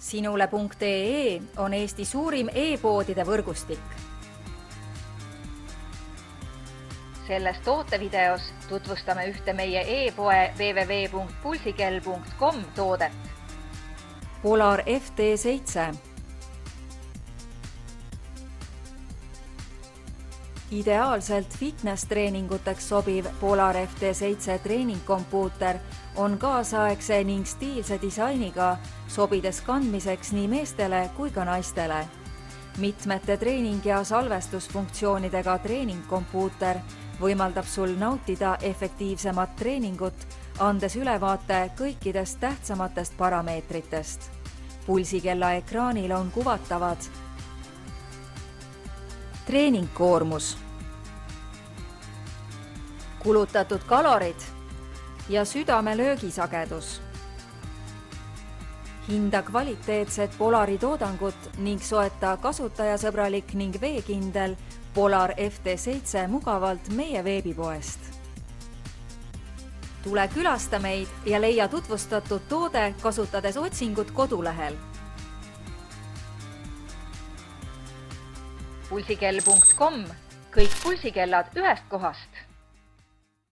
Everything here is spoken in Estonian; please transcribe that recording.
Sinule.ee on Eesti suurim e-poodide võrgustik. Selles tootevideos tutvustame ühte meie e-poe www.pulsikell.com toodet. Polar FT7. Ideaalselt fitness-treeninguteks sobiv Polar FT7 treeningkompuuter on kaasaegse ning stiilse disainiga, sobides kandmiseks nii meestele kui ka naistele. Mitmete treening- ja salvestusfunktsioonidega treeningkompuuter võimaldab sul nautida efektiivsemat treeningut, andes ülevaate kõikidest tähtsamatest parameetritest. Pulsikella ekraanil on kuvatavad treeningkoormus, kulutatud kalorid ja südame löögisagedus. Hinda kvaliteetset Polari toodangut ning soeta kasutajasõbralik ning veekindel Polar FT7 mugavalt meie veebipoest. Tule külasta meid ja leia tutvustatud toode kasutades otsingut kodulehel. Pulsikell.com, kõik pulsikellad ühest kohast.